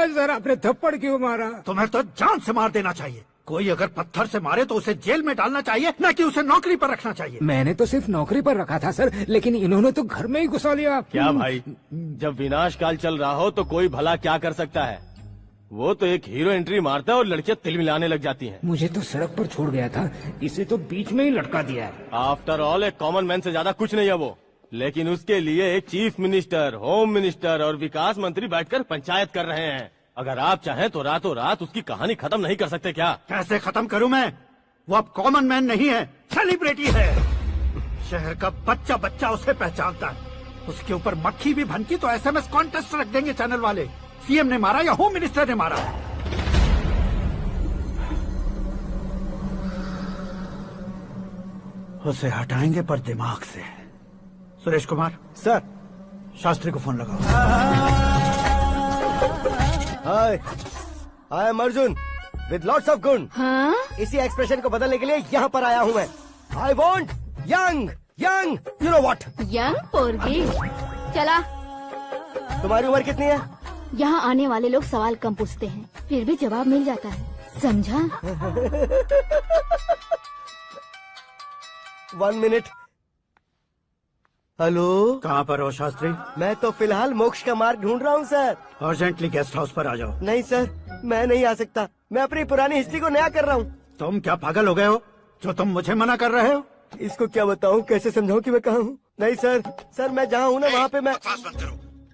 Sir आपने थप्पड़ क्यों मारा? तुम्हें तो जान से मार देना चाहिए। कोई अगर पत्थर से मारे तो उसे जेल में डालना चाहिए, न कि उसे नौकरी पर रखना चाहिए। मैंने तो सिर्फ नौकरी पर रखा था सर, लेकिन इन्होंने तो घर में ही घुसा लिया। क्या भाई, जब विनाश काल चल रहा हो तो कोई भला क्या कर सकता है। वो तो एक हीरो एंट्री मारता है और लड़कियां तिल मिलाने लग जाती हैं। मुझे तो सड़क पर छोड़ गया था, इसे तो बीच में ही लटका दिया है। आफ्टर ऑल एक कॉमन मैन से ज्यादा कुछ नहीं है वो, लेकिन उसके लिए एक चीफ मिनिस्टर, होम मिनिस्टर और विकास मंत्री बैठकर पंचायत कर रहे हैं। अगर आप चाहें तो रातों रात उसकी कहानी खत्म नहीं कर सकते क्या? कैसे खत्म करूं मैं? वो अब कॉमन मैन नहीं है, सेलिब्रिटी है। शहर का बच्चा बच्चा उसे पहचानता है। उसके ऊपर मक्खी भी भनकी तो SMS कॉन्टेस्ट रख देंगे चैनल वाले। सीएम ने मारा या होम मिनिस्टर ने मारा? उसे हटाएंगे पर दिमाग से। सुरेश कुमार सर। शास्त्री को फोन लगाओ। Hi, I am Arjun with lots of गुण। हाँ? इसी एक्सप्रेशन को बदलने के लिए यहाँ पर आया हूँ मैं। I want young young, you know what? Young पोरगी। चला। तुम्हारी उम्र कितनी है? यहाँ आने वाले लोग सवाल कम पूछते हैं, फिर भी जवाब मिल जाता है, समझा? 1 मिनट। हेलो, कहाँ पर हो शास्त्री? मैं तो फिलहाल मोक्ष का मार्ग ढूंढ रहा हूँ सर। अर्जेंटली गेस्ट हाउस पर आ जाओ। नहीं सर, मैं नहीं आ सकता। मैं अपनी पुरानी हिस्ट्री को नया कर रहा हूँ। तुम क्या पागल हो गए हो जो तुम मुझे मना कर रहे हो? इसको क्या बताऊँ, कैसे समझाऊँ कि मैं कहाँ हूँ? नहीं सर, सर मैं जहाँ हूँ ना वहाँ पे मैं।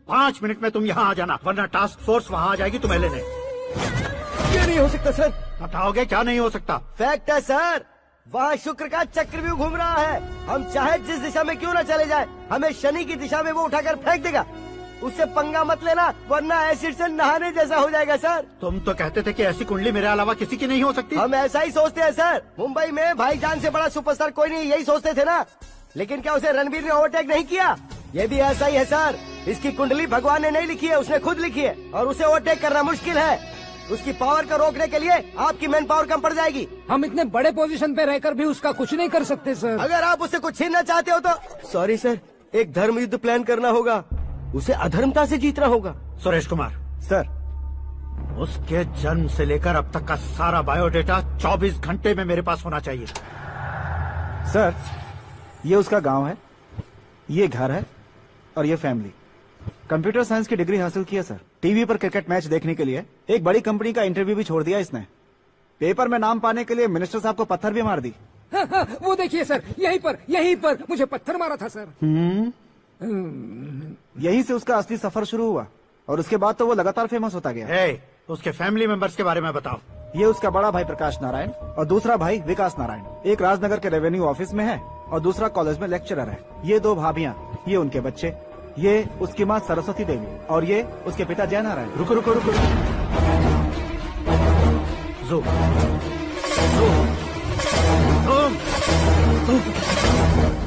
5 मिनट में तुम यहाँ आ जाना, वरना टास्क फोर्स वहाँ आ जाएगी तुम्हें लेने। ये नहीं हो सकता सर। बताओगे क्या नहीं हो सकता? फैक्ट है सर, वहाँ शुक्र का चक्रव्यूह घूम रहा है। हम चाहे जिस दिशा में क्यों न चले जाए, हमें शनि की दिशा में वो उठाकर फेंक देगा। उससे पंगा मत लेना, वरना एसिड से नहाने जैसा हो जाएगा सर। तुम तो कहते थे कि ऐसी कुंडली मेरे अलावा किसी की नहीं हो सकती। हम ऐसा ही सोचते हैं सर। मुंबई में भाईजान से बड़ा सुपरस्टार कोई नहीं, यही सोचते थे ना। लेकिन क्या उसे रणबीर ने ओवरटेक नहीं किया? ये भी ऐसा ही है सर। इसकी कुंडली भगवान ने नहीं लिखी है, उसने खुद लिखी है, और उसे ओवरटेक करना मुश्किल है। उसकी पावर को रोकने के लिए आपकी मैन पावर कम पड़ जाएगी। हम इतने बड़े पोजीशन पे रहकर भी उसका कुछ नहीं कर सकते सर। अगर आप उससे कुछ छीनना चाहते हो तो सॉरी सर, एक धर्म युद्ध प्लान करना होगा। उसे अधर्मता से जीतना होगा। सुरेश कुमार सर, उसके जन्म से लेकर अब तक का सारा बायोडेटा 24 घंटे में मेरे पास होना चाहिए। सर, ये उसका गांव है, ये घर है और ये फैमिली। कंप्यूटर साइंस की डिग्री हासिल की है सर। टीवी पर क्रिकेट मैच देखने के लिए एक बड़ी कंपनी का इंटरव्यू भी छोड़ दिया इसने। पेपर में नाम पाने के लिए मिनिस्टर साहब को पत्थर भी मार दी। हाँ, वो देखिए सर, यहीं पर मुझे पत्थर मारा था सर। यहीं से उसका असली सफर शुरू हुआ और उसके बाद तो वो लगातार फेमस होता गया। उसके फैमिली मेंबर्स के बारे में बताओ। ये उसका बड़ा भाई प्रकाश नारायण और दूसरा भाई विकास नारायण। एक राजनगर के रेवेन्यू ऑफिस में है और दूसरा कॉलेज में लेक्चरर है। ये 2 भाभियां, ये उनके बच्चे, ये उसकी माँ सरस्वती देवी और ये उसके पिता जय नारायण। रुको रुको रुको, ज़ूम,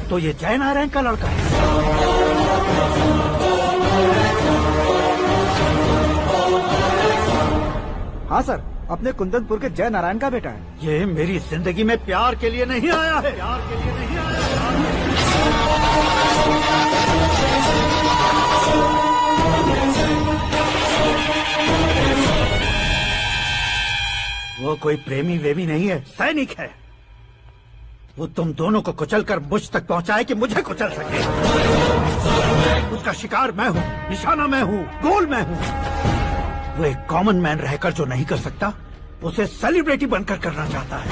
तो ये जय नारायण का लड़का है। हाँ सर, अपने कुंदनपुर के जय नारायण का बेटा है। ये मेरी जिंदगी में प्यार के लिए नहीं आया है। प्यार के लिए नहीं आया है। वो कोई प्रेमी वेमी नहीं है, सैनिक है। वो तुम दोनों को कुचलकर मुझ तक पहुंचाए कि मुझे कुचल सके। उसका शिकार मैं हूँ, निशाना मैं हूँ, गोल मैं हूँ। वो एक कॉमन मैन रहकर जो नहीं कर सकता, उसे सेलिब्रिटी बनकर करना चाहता है।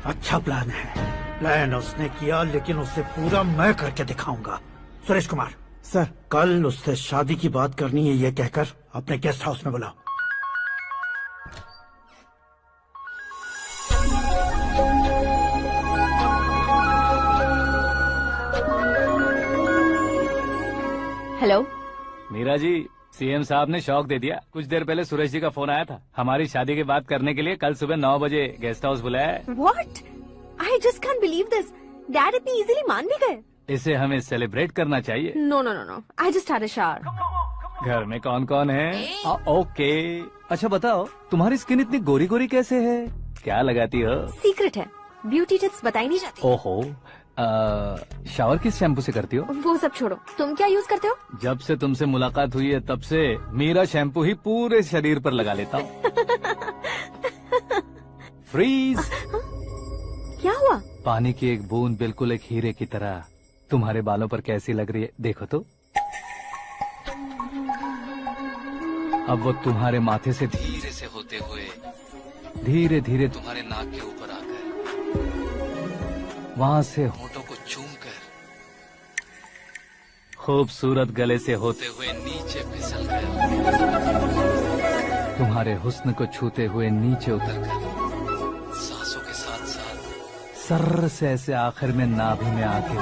अच्छा प्लान है। प्लान उसने किया, लेकिन उसे पूरा मैं करके दिखाऊंगा। सुरेश कुमार सर, कल उससे शादी की बात करनी है, ये कहकर अपने गेस्ट हाउस में बुलाओ। हेलो मीरा जी, सीएम साहब ने शौक दे दिया। कुछ देर पहले सुरेश जी का फोन आया था, हमारी शादी की बात करने के लिए कल सुबह 9 बजे गेस्ट हाउस बुलाया है। What? I just can't believe this. Dad इतनी इजीली मान भी गए। इसे हमें सेलिब्रेट करना चाहिए। No no no no, I just had a shower. घर में कौन कौन है? ओके। अच्छा बताओ, तुम्हारी स्किन इतनी गोरी गोरी कैसे है? क्या लगाती हो? सीक्रेट है, ब्यूटी टिप्स बताई नहीं जाती। ओहो, शावर किस शैम्पू से करती हो? वो सब छोड़ो, तुम क्या यूज करते हो? जब से तुमसे मुलाकात हुई है तब से मेरा शैम्पू ही पूरे शरीर पर लगा लेता हूँ। फ्रीज। क्या हुआ? पानी की एक बूंद बिल्कुल एक हीरे की तरह तुम्हारे बालों पर कैसी लग रही है, देखो तो। अब वो तुम्हारे माथे से धीरे से होते हुए धीरे धीरे तुम्हारे नाक के ऊपर आकर वहां से होठों को चूमकर खूबसूरत गले से होते हुए नीचे फिसलकर तुम्हारे हुस्न को छूते हुए नीचे उतरकर सांसों के साथ साथ सर्र से ऐसे आखिर में नाभि में आके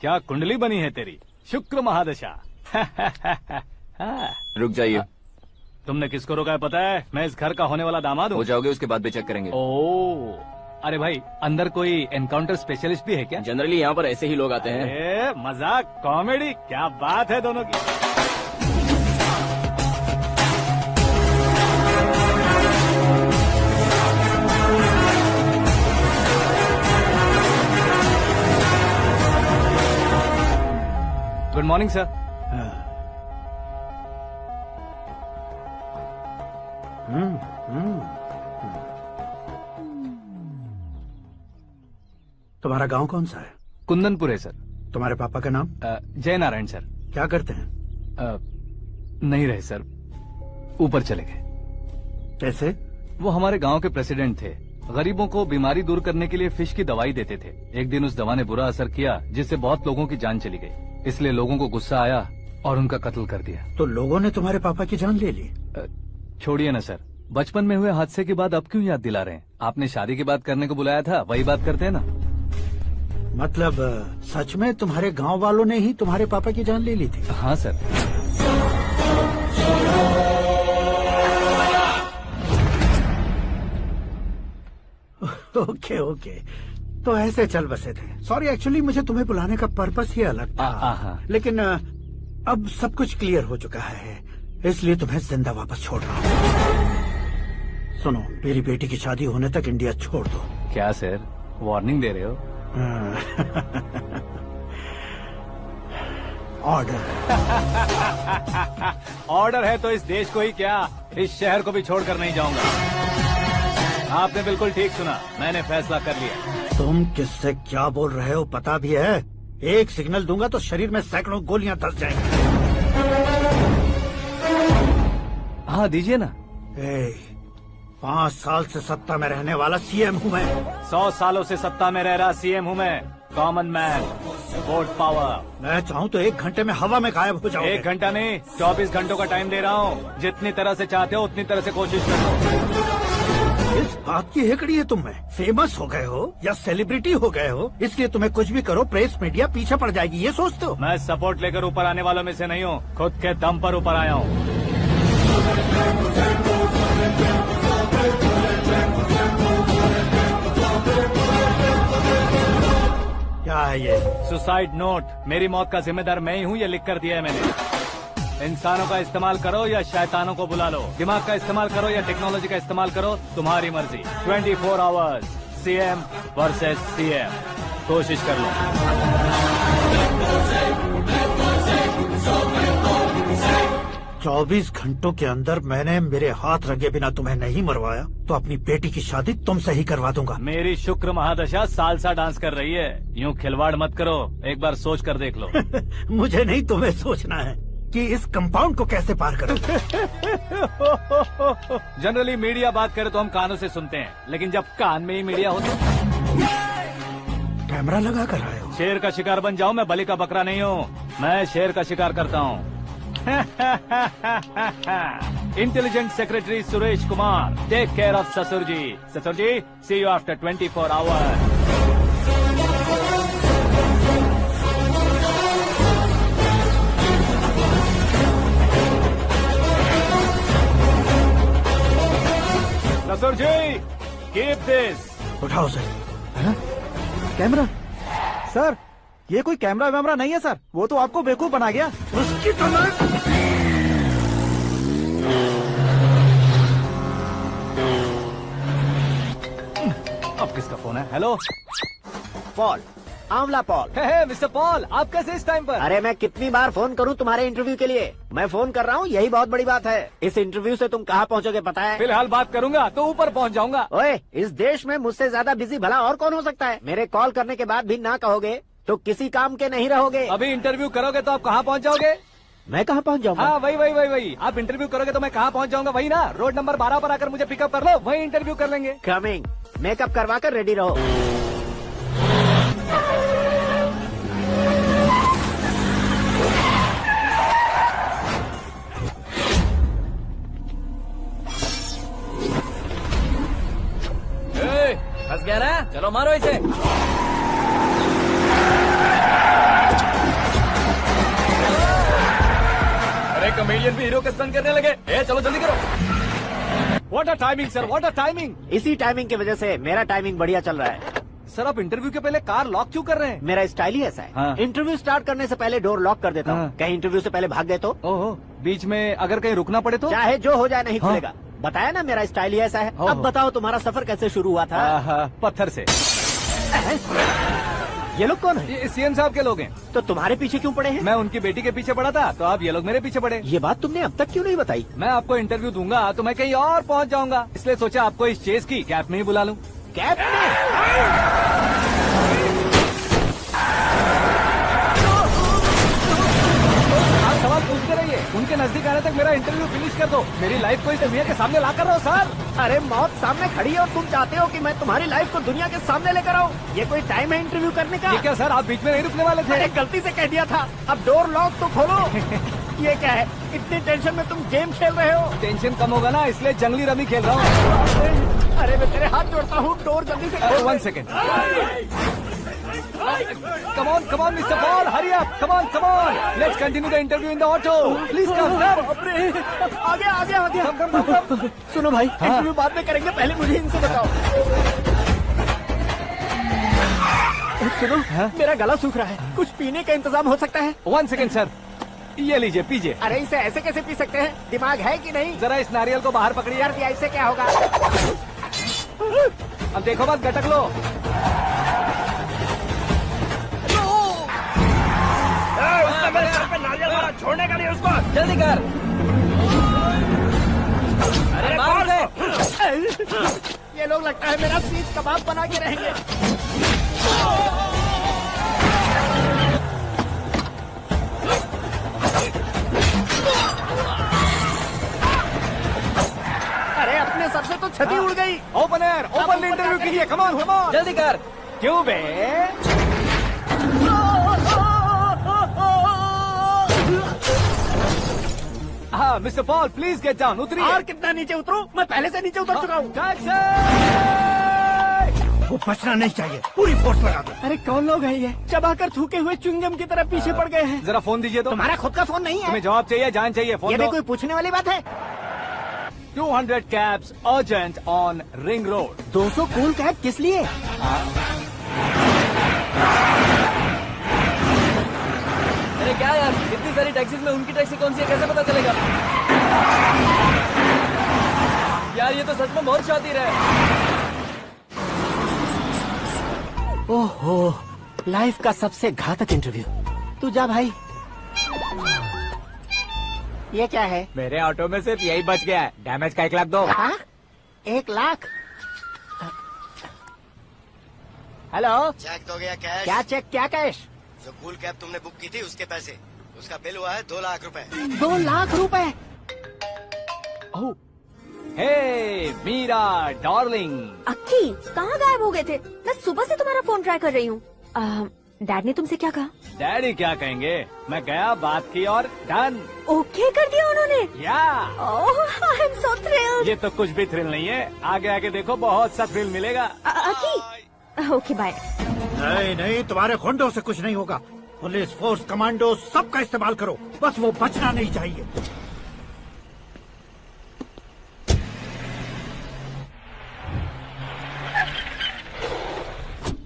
क्या कुंडली बनी है तेरी, शुक्र महादशा। रुक जाइए। तुमने किसको रोका है पता है? मैं इस घर का होने वाला दामाद हूँ। हो जाओगे उसके बाद भी चेक करेंगे। ओ, अरे भाई अंदर कोई एनकाउंटर स्पेशलिस्ट भी है क्या? जनरली यहाँ पर ऐसे ही लोग आते हैं। ए, मजाक कॉमेडी, क्या बात है दोनों की। Good morning sir. तुम्हारा गांव कौन सा है? कुंदनपुर है सर। तुम्हारे पापा का नाम? जय नारायण सर। क्या करते हैं? नहीं रहे सर, ऊपर चले गए। कैसे? वो हमारे गांव के प्रेसिडेंट थे। गरीबों को बीमारी दूर करने के लिए फिश की दवाई देते थे। एक दिन उस दवा ने बुरा असर किया जिससे बहुत लोगों की जान चली गई। इसलिए लोगों को गुस्सा आया और उनका कत्ल कर दिया। तो लोगों ने तुम्हारे पापा की जान ले ली? छोड़िए ना सर, बचपन में हुए हादसे के बाद अब क्यों याद दिला रहे हैं? आपने शादी की बात करने को बुलाया था, वही बात करते हैं ना। मतलब सच में तुम्हारे गांव वालों ने ही तुम्हारे पापा की जान ले ली थी? हाँ सर। ओके ओके, तो ऐसे चल बसे थे। सॉरी, एक्चुअली मुझे तुम्हें बुलाने का पर्पस ही अलग था। लेकिन अब सब कुछ क्लियर हो चुका है, इसलिए तुम्हें जिंदा वापस छोड़ रहा हूँ। सुनो, मेरी बेटी की शादी होने तक इंडिया छोड़ दो। क्या सर, वार्निंग दे रहे हो? ऑर्डर। ऑर्डर है तो इस देश को ही क्या, इस शहर को भी छोड़कर नहीं जाऊंगा। आपने बिल्कुल ठीक सुना, मैंने फैसला कर लिया। तुम किससे क्या बोल रहे हो पता भी है? एक सिग्नल दूंगा तो शरीर में सैकड़ों गोलियां धस जाएंगी। हाँ दीजिए ना। 5 साल से सत्ता में रहने वाला सीएम हूँ मैं। 100 सालों से सत्ता में रह रहा सीएम हूँ मैं। Common man, vote power. मैं चाहूँ तो 1 घंटे में हवा में गायब हो जाऊँ। 1 घंटा नहीं, 24 घंटों का टाइम दे रहा हूँ। जितनी तरह से चाहते हो उतनी तरह से कोशिश करो। इस बात की हेकड़ी है तुम में। फेमस हो गए हो या सेलिब्रिटी हो गए हो, इसलिए तुम्हें कुछ भी करो प्रेस मीडिया पीछे पड़ जाएगी, ये सोचते हो? मैं सपोर्ट लेकर ऊपर आने वालों में से नहीं हूँ, खुद के दम पर ऊपर आया हूँ। क्या है ये? Suicide note. मेरी मौत का जिम्मेदार मैं ही हूँ, ये लिख कर दिया है मैंने। इंसानों का इस्तेमाल करो या शैतानों को बुला लो, दिमाग का इस्तेमाल करो या टेक्नोलॉजी का इस्तेमाल करो, तुम्हारी मर्जी। 24 आवर्स, सीएम वर्सेस सीएम, कोशिश कर लो। चौबीस घंटों के अंदर मैंने मेरे हाथ रंगे बिना तुम्हें नहीं मरवाया तो अपनी बेटी की शादी तुमसे ही करवा दूंगा। मेरी शुक्र महादशा सालसा डांस कर रही है, यूँ खिलवाड़ मत करो, एक बार सोच कर देख लो। मुझे नहीं, तुम्हें सोचना है कि इस कंपाउंड को कैसे पार करो। जनरली मीडिया बात करे तो हम कानों से सुनते हैं, लेकिन जब कान में ही मीडिया हो तो कैमरा लगा कर आए हो। शेर का शिकार बन जाऊं, मैं बलि का बकरा नहीं हूँ, मैं शेर का शिकार करता हूँ। Intelligent secretary Suresh Kumar, take care of ससुर जी। ससुर जी, सी यू आफ्टर 24 आवर्स। ससुर जी, कीप दिस। उठाओ सर। कैमरा? सर, ये कोई कैमरा वैमरा नहीं है सर, वो तो आपको बेवकूफ बना गया। उसकी तरह अब किसका फोन है? हेलो पॉल, आंवला पॉल। मिस्टर पॉल, आप कैसे इस टाइम पर? अरे मैं कितनी बार फोन करूं तुम्हारे इंटरव्यू के लिए? मैं फोन कर रहा हूं, यही बहुत बड़ी बात है। इस इंटरव्यू से तुम कहां पहुंचोगे पता है? फिलहाल बात करूंगा तो ऊपर पहुंच जाऊंगा। ओए, इस देश में मुझसे ज्यादा बिजी भला और कौन हो सकता है? मेरे कॉल करने के बाद भी ना कहोगे तो किसी काम के नहीं रहोगे। अभी इंटरव्यू करोगे तो आप कहाँ पहुँच जाओगे? मैं कहाँ पहुँच जाऊंगा? हाँ, वही। आप इंटरव्यू करोगे तो मैं कहाँ पहुँच जाऊंगा? वही ना, रोड नंबर 12 पर आकर मुझे पिकअप कर लो, वही इंटरव्यू कर लेंगे। कमिंग। मेकअप करवा कर रेडी रहो। फंस गया ना? चलो मारो इसे। अरे कॉमेडियन भी हीरो के स्टंट करने लगे। चलो जल्दी करो। What a timing sir, what a timing. इसी टाइमिंग की वजह से मेरा टाइमिंग बढ़िया चल रहा है। सर आप इंटरव्यू के पहले कार लॉक क्यों कर रहे हैं? मेरा स्टाइल ही ऐसा है। हाँ। इंटरव्यू स्टार्ट करने से पहले डोर लॉक कर देता हूँ। हाँ। कहीं इंटरव्यू से पहले भाग गए तो? ओहो, बीच में अगर कहीं रुकना पड़े तो? चाहे जो हो जाए नहीं हाँ। खुलेगा। बताया ना मेरा स्टाइल ही ऐसा है। ओहो। अब बताओ तुम्हारा सफर कैसे शुरू हुआ था? पत्थर से। ये लोग कौन है? ये सीएम साहब के लोग हैं। तो तुम्हारे पीछे क्यों पड़े हैं? मैं उनकी बेटी के पीछे पड़ा था तो आप ये लोग मेरे पीछे पड़े। ये बात तुमने अब तक क्यों नहीं बताई? मैं आपको इंटरव्यू दूंगा तो मैं कहीं और पहुंच जाऊंगा, इसलिए सोचा आपको इस चेस की कैप में ही बुला लूं। कैब में? आप सवाल पूछते रहिए, उनके नजदीक आने तक मेरा इंटरव्यू फिनिश कर दो। मेरी लाइफ को इस दुनिया के सामने ला कर रहो सर। अरे मौत सामने खड़ी है और तुम चाहते हो कि मैं तुम्हारी लाइफ को दुनिया के सामने लेकर आऊं? ये कोई टाइम है इंटरव्यू करने का? ये क्या सर, आप बीच में नहीं रुकने वाले थे? अरे गलती से कह दिया था। अब डोर लॉक तो खोलो। ये क्या है? इतनी टेंशन में तुम गेम खेल रहे हो? टेंशन कम होगा ना, इसलिए जंगली रमी खेल रहा हूँ। अरे मैं तेरे हाथ जोड़ता हूँ, डोर जल्दी से खोल। 1 second. Come on, Mr. Paul, hurry up. Come on. Let's continue the interview in the auto. Please come. आगे। Come. सुनो भाई, हाँ। इंटरव्यू बाद में करेंगे, पहले मुझे इनसे बताओ। सुनो, मेरा गला सूख रहा है, कुछ पीने का इंतजाम हो सकता है? 1 सेकेंड सर, ये लीजिए पीजिए। अरे इसे ऐसे कैसे पी सकते हैं? दिमाग है कि नहीं? जरा इस नारियल को बाहर पकड़िए। यार दिया, इससे क्या होगा? अब देखो मत, गटक लो। मेरे सर पे नारियल मारा, छोड़ने का नहीं उसको। जल्दी कर। अरे मार दे। ये लोग लगता है मेरा सीख कबाब बना के रहेंगे। अरे अपने सर से तो छती उड़ गई। ओपन एयर, ओपन इंटरव्यू कीजिए। Come on. जल्दी कर। क्यों बे? हाँ mister Paul, please get down. उतरिए। और कितना नीचे उतरूं? मैं पहले से नीचे उतर चुका हूँ। टैक्सी! वो बचना नहीं चाहिए, पूरी फोर्स लगा दो। अरे कौन लोग हैं ये? चबाकर थूके हुए च्युइंगम की तरह पीछे पड़ गए हैं। जरा फोन दीजिए तो। तुम्हारा खुद का फोन नहीं है? तुम्हें जवाब चाहिए, जान चाहिए, फोन ये भी दो। कोई पूछने वाली बात है? 200 cabs urgent on Ring Road. 200 cool cab किस लिए? अरे क्या यार, इतनी सारी टैक्सीज में उनकी टैक्सी कौन सी है, कैसे पता चलेगा? यार ये तो सच में बहुत शातिर है। ओहो, लाइफ का सबसे घातक इंटरव्यू। तू जा भाई। ये क्या है? मेरे ऑटो में सिर्फ यही बच गया है, डैमेज का 1 लाख दो। हाँ? 1 लाख? हेलो, चेक तो गया कैश। क्या चेक, क्या कैश? जो कूल कैब तुमने बुक की थी उसके पैसे, उसका बिल हुआ है 2 लाख रुपए। 2 लाख रुपए? हे मीरा डार्लिंग। अक्की, कहाँ गायब हो गए थे? मैं सुबह से तुम्हारा फोन ट्राई कर रही हूँ। डैड ने तुमसे क्या कहा? डैडी क्या कहेंगे, मैं गया, बात की और डन। ओके कर दिया उन्होंने? या ओह, आई एम सो थ्रिल्ड। ये तो कुछ भी थ्रिल नहीं है, आगे आगे देखो बहुत सा थ्रिल मिलेगा। अक्की, ओके बाय। नहीं, तुम्हारे खोंडों से कुछ नहीं होगा। पुलिस फोर्स, कमांडो, सबका इस्तेमाल करो, बस वो बचना नहीं चाहिए।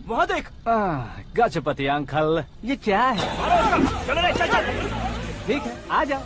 वहाँ देख। गजपति अंकल, ये क्या है? ठीक है, आ जाओ।